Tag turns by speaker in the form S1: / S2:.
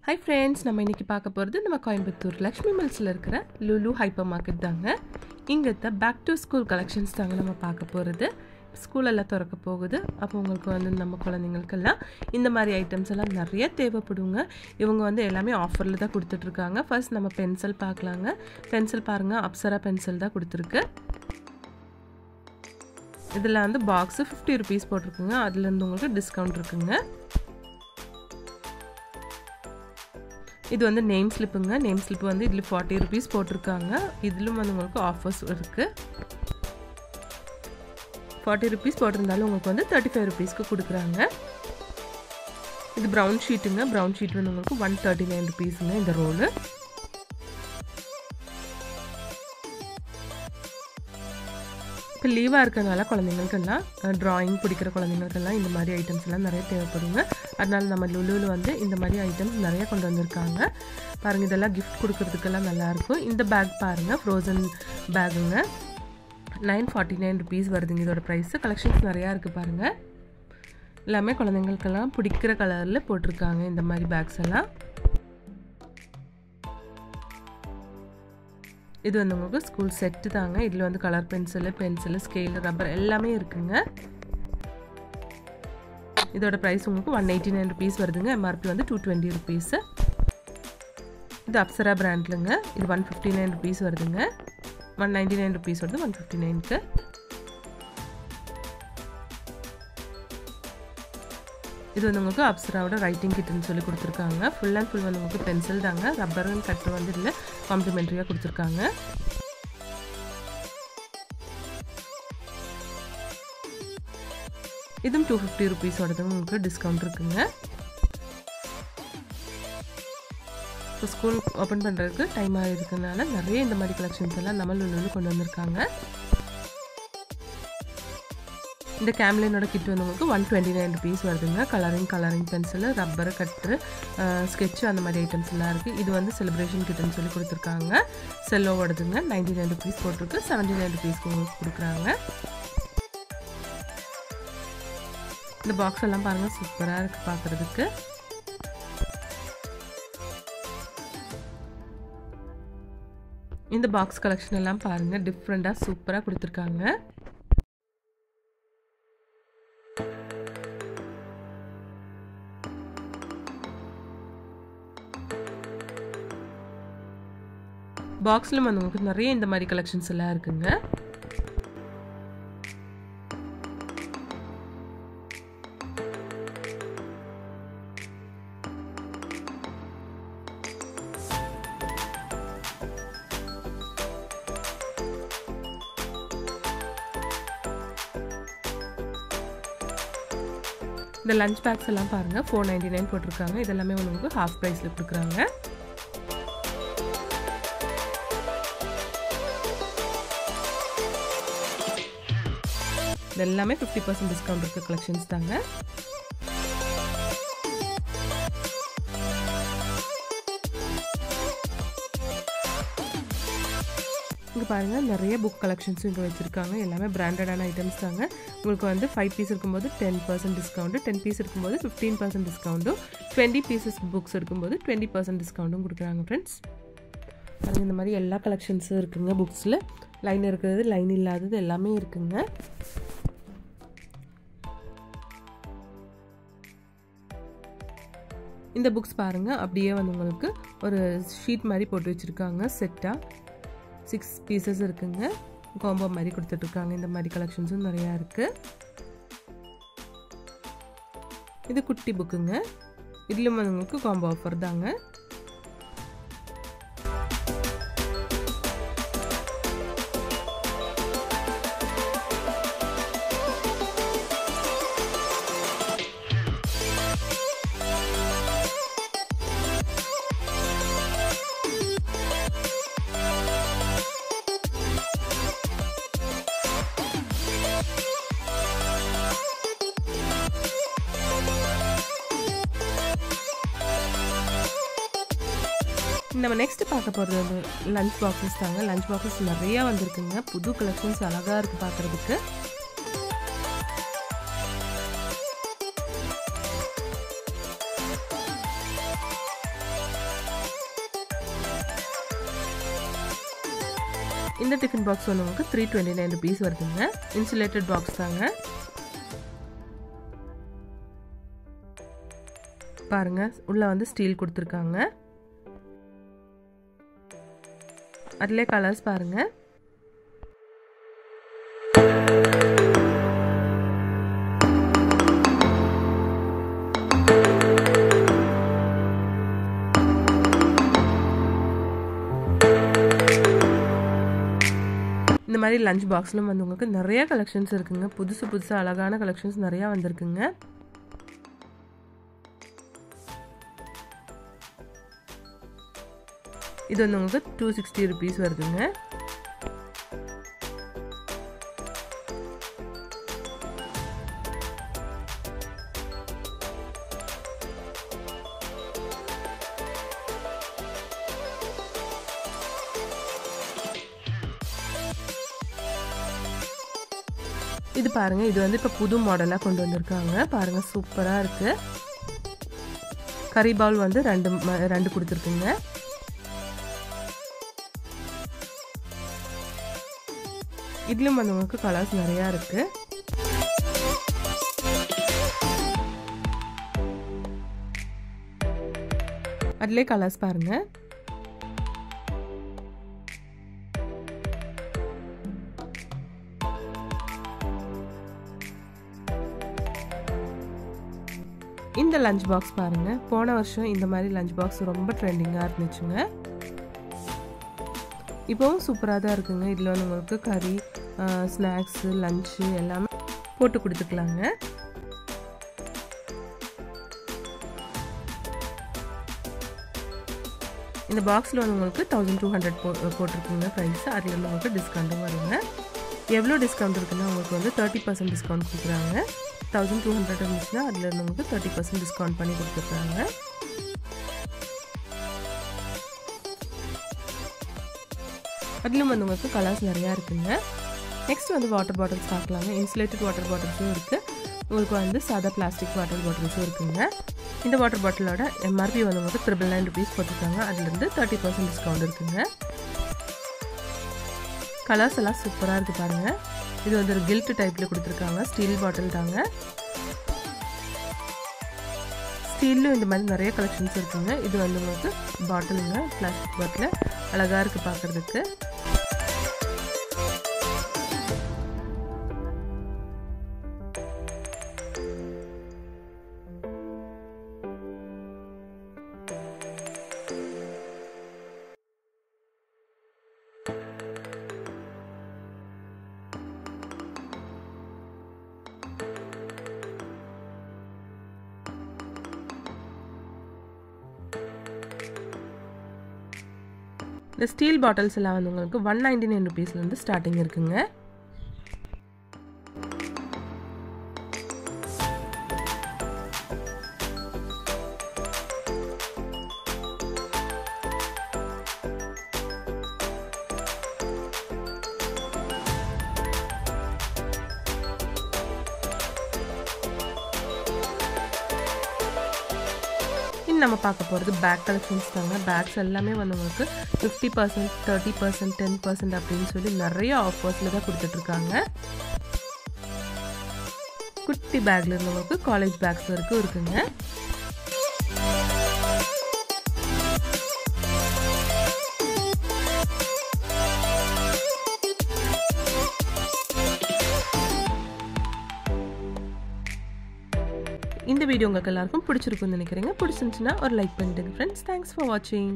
S1: Hi friends, நம்ம இன்னைக்கு பார்க்க போறது நம்ம கோயம்புத்தூர் லக்ஷ்மி மில்ஸ்ல இருக்கிற லுலு ஹைப்பர் மார்க்கெட் தாங்க. இங்கத்த பேக் டு ஸ்கூல் கலெக்ஷன்ஸ் தாங்க நம்ம பார்க்க போறது. ஸ்கூல் எல்லாம் திறக்க போகுது. அப்போ உங்களுக்கு வந்து நம்ம குழந்தைகளுக்கெல்லாம் இந்த மாதிரி ஐட்டம்ஸ் எல்லாம் நிறைய தேவைப்படுங்க. இவங்க வந்து எல்லாமே ஆஃபர்ல தான் கொடுத்துட்டு இருக்காங்க. ஃபர்ஸ்ட் நம்ம பென்சில் பார்க்கலாங்க. பென்சில் பாருங்க, அப்சரா பென்சில் தான் கொடுத்துருக்கு. இதில் வந்து பாக்ஸு 50 rupees போட்டிருக்குங்க. அதுலேருந்து உங்களுக்கு டிஸ்கவுண்ட் இருக்குங்க. இது வந்து நேம் ஸ்லிப்புங்க. நேம் ஸ்லிப் வந்து இதில் 40 rupees போட்டிருக்காங்க. இதிலும் வந்து உங்களுக்கு ஆஃபர்ஸ் இருக்குது. 40 rupees போட்டிருந்தாலும் உங்களுக்கு வந்து 35 rupeesக்கு கொடுக்குறாங்க. இது ப்ரௌன் ஷீட்டுங்க. ப்ரௌன் ஷீட் வந்து உங்களுக்கு 139 rupeesங்க இந்த ரோலு. இப்போ லீவாக இருக்கிறதுனால குழந்தைங்களுக்கெல்லாம் ட்ராயிங் பிடிக்கிற குழந்தைங்களுக்கெல்லாம் இந்த மாதிரி ஐட்டம்ஸ் எல்லாம் நிறைய தேவைப்படுங்க. அதனால நம்ம லுலுவில் வந்து இந்த மாதிரி ஐட்டம்ஸ் நிறைய கொண்டு வந்திருக்காங்க. பாருங்கள், இதெல்லாம் கிஃப்ட் கொடுக்கறதுக்கெல்லாம் நல்லாயிருக்கும். இந்த பேக் பாருங்கள், ஃப்ரோசன் பேக்குங்க. 949 rupees வருதுங்க இதோட ப்ரைஸு. கலெக்ஷன்ஸ் நிறையா இருக்குது பாருங்கள். எல்லாமே குழந்தைங்களுக்கெல்லாம் பிடிக்கிற கலரில் போட்டிருக்காங்க இந்த மாதிரி பேக்ஸ் எல்லாம். இது வந்து உங்களுக்கு ஸ்கூல் செட்டு தாங்க. இதில் வந்து கலர் பென்சிலு, ஸ்கேலு, ரப்பர் எல்லாமே இருக்குங்க. இதோட ப்ரைஸ் உங்களுக்கு 189 rupees வருதுங்க. எம்ஆர்பி வந்து 220 rupees. இது அப்சரா பிராண்ட்லுங்க. இது 159 rupees வருதுங்க. 199 rupees வருது 159க்கு. இது வந்து உங்களுக்கு அப்சராவோட ரைட்டிங் கிட்னு சொல்லி கொடுத்துருக்காங்க. ஃபுல் அண்ட் ஃபுல் வந்து உங்களுக்கு பென்சில் தாங்க. ரப்பர் அண்ட் கட்டர் வந்து இதில் காம்ப்ளிமெண்ட்ரியாக கொடுத்துருக்காங்க. இதுவும் 250 rupees வருதுங்க. உங்களுக்கு டிஸ்கவுண்ட் இருக்குங்க. இப்போ ஸ்கூல் ஓப்பன் பண்ணுறதுக்கு டைம் ஆகிருக்கனால நிறைய இந்த மாதிரி கலெக்ஷன்ஸ் எல்லாம் நம்ம லுலுவில் கொண்டு வந்திருக்காங்க. இந்த கேம்லினோட கிட் வந்து உங்களுக்கு 129 rupees வருதுங்க. Colouring pencil, rubber, cutter, sketch அந்த மாதிரி ஐட்டம்ஸ் எல்லாம் இருக்குது. இது வந்து செலிப்ரேஷன் கிட்னு சொல்லி கொடுத்துருக்காங்க. செல்லோவோடதுங்க. 99 rupees போட்டிருக்கு. 79 rupeesக்கு உங்களுக்கு கொடுக்குறாங்க. இந்த பாக்ஸ் எல்லாம் பாருங்கள், சூப்பராக இருக்குது பார்க்குறதுக்கு. இந்த பாக்ஸ் கலெக்ஷன் எல்லாம் பாருங்கள், டிஃப்ரெண்ட்டாக சூப்பராக கொடுத்துருக்காங்க. பாக்ஸில் வந்து உங்களுக்கு நிறைய இந்த மாதிரி கலெக்ஷன்ஸ் எல்லாம் இருக்குங்க. இந்த லஞ்ச் பேக்ஸ் எல்லாம் பாருங்கள், 499 போட்டிருக்காங்க. இதெல்லாமே உங்களுக்கு ஹாஃப் ப்ரைஸில் கொடுக்குறாங்க. எல்லாமே 50% டிஸ்கவுண்ட் இருக்க கலெக்ஷன்ஸ் தாங்க. இங்கே பாருங்கள், நிறைய புக் கலெக்ஷன்ஸ் இங்கே வச்சுருக்காங்க. எல்லாமே பிராண்டடான ஐட்டம்ஸ் தாங்க. உங்களுக்கு வந்து 5 பீஸ் இருக்கும்போது 10% டிஸ்கவுண்ட்டு, 10 பீஸ் இருக்கும்போது 15% டிஸ்கவுண்ட்டும், 20 பீசஸ் புக்ஸ் இருக்கும்போது 20% டிஸ்கவுண்ட்டும் கொடுக்குறாங்க ஃப்ரெண்ட்ஸ். அது இந்த மாதிரி எல்லா கலெக்ஷன்ஸும் இருக்குங்க. புக்ஸில் லைன் இருக்கிறது, லைன் இல்லாதது எல்லாமே இருக்குங்க. இந்த புக்ஸ் பாருங்கள், அப்படியே வந்து உங்களுக்கு ஒரு ஷீட் மாதிரி போட்டு வச்சுருக்காங்க. செட்டாக 6 பீசஸ் இருக்குங்க. காம்போ மாதிரி கொடுத்துட்ருக்காங்க. இந்த மாதிரி கலெக்ஷன்ஸும் நிறையா இருக்குது. இது குட்டி புக்குங்க. இதிலும் வந்து உங்களுக்கு காம்போ ஆஃபர் தாங்க. நம்ம நெக்ஸ்ட் பார்க்க போகிறது வந்து லஞ்ச் பாக்ஸஸ் தாங்க. லஞ்ச் பாக்ஸஸ் நிறையா வந்திருக்குங்க. புது கலெக்ஷன்ஸ் அழகாக இருக்குது பார்க்குறதுக்கு. இந்த டிஃபன் பாக்ஸ் வந்து உங்களுக்கு 329 rupees வருதுங்க. இன்சுலேட்டட் பாக்ஸ் தாங்க. பாருங்க உள்ள வந்து ஸ்டீல் கொடுத்துருக்காங்க. அதிலே கலர்ஸ் பாருங்க. இந்த மாதிரி லஞ்ச் பாக்ஸ்லும் வந்து உங்களுக்கு நிறைய கலெக்ஷன்ஸ் இருக்குங்க. புதுசு அழகான கலெக்ஷன்ஸ் நிறைய வந்திருக்குங்க. இது வந்து உங்களுக்கு 260 rupees வருதுங்க. இது பாருங்க, இது வந்து இப்ப புது மாடலா கொண்டு வந்திருக்காங்க. பாருங்க சூப்பரா இருக்கு. கறி பவுல் வந்து ரெண்டு கொடுத்துருக்குங்க. இதுலயும் வந்து உங்களுக்கு கலர்ஸ் நிறைய இருக்கு. அதுலயே கலர்ஸ் பாருங்க. இந்த லஞ்ச் பாக்ஸ் பாருங்க. போன வருஷம் இந்த மாதிரி லஞ்ச் பாக்ஸ் ரொம்ப ட்ரெண்டிங்கா இருந்துச்சுங்க. இப்போவும் சூப்பராக தான் இருக்குங்க. இதில் வந்து உங்களுக்கு கறி, ஸ்நாக்ஸு, லஞ்சு எல்லாமே போட்டு கொடுத்துக்கலாங்க. இந்த பாக்ஸில் வந்து உங்களுக்கு 1200 போட்டிருக்குங்க ப்ரைஸ். அதில் வந்து உங்களுக்கு டிஸ்கவுண்ட்டும் வருங்க. எவ்வளோ டிஸ்கவுண்ட் இருக்குன்னா உங்களுக்கு வந்து 30% டிஸ்கவுண்ட் கொடுக்குறாங்க. 1200 இருந்துச்சுன்னா அதில் இருந்து உங்களுக்கு 30% டிஸ்கவுண்ட் பண்ணி கொடுத்துருக்காங்க. அதிலும் வந்து உங்களுக்கு கலர்ஸ் நிறையா இருக்குங்க. நெக்ஸ்ட் வந்து வாட்டர் பாட்டில்ஸ் பார்க்கலாங்க. இன்சுலேட்டட் வாட்டர் பாட்டில்ஸும் இருக்குது. உங்களுக்கு வந்து சாதா பிளாஸ்டிக் வாட்டர் பாட்டில்ஸும் இருக்குங்க. இந்த வாட்டர் பாட்டிலோட எம்ஆர்பி வந்து உங்களுக்கு 999 rupees போட்டிருக்காங்க. அதுலேருந்து 30% டிஸ்கவுண்ட் இருக்குங்க. கலர்ஸ் எல்லாம் சூப்பராக இருக்குது பாருங்கள். இது வந்து ஒரு கில்ட் டைப்பில் கொடுத்துருக்காங்க. ஸ்டீல் பாட்டில் தாங்க. ஸ்டீல்லும் இந்த மாதிரி நிறைய கலெக்ஷன்ஸ் இருக்குங்க. இது வந்து உங்களுக்கு பாட்டிலுங்க, பிளாஸ்டிக் பாட்டில் அழகாக இருக்குது பார்க்குறதுக்கு. இந்த ஸ்டீல் பாட்டில்ஸ் எல்லாம் வந்து உங்களுக்கு 199 rupeesலேருந்து ஸ்டார்டிங் இருக்குங்க. நம்ம பார்க்க போகிறது பேக் கலெக்ஷன்ஸ் தாங்க. பேக்ஸ் எல்லாமே வந்து உங்களுக்கு 50%, 30%, 10% அப்படின்னு சொல்லி நிறைய ஆஃபர்ஸில் தான் கொடுத்துட்ருக்காங்க. குட்டி பேக்ல இருந்து உங்களுக்கு காலேஜ் பேக்ஸ் வரைக்கும் இருக்குங்க. இந்த வீடியோ உங்களுக்கு எல்லாருக்கும் பிடிச்சிருக்கும்னு நினைக்கிறேங்க. பிடிச்சிருந்துச்சுன்னா ஒரு லைக் பண்ணிடுங்க ஃப்ரெண்ட்ஸ். தேங்க்ஸ் ஃபார் வாட்சிங்.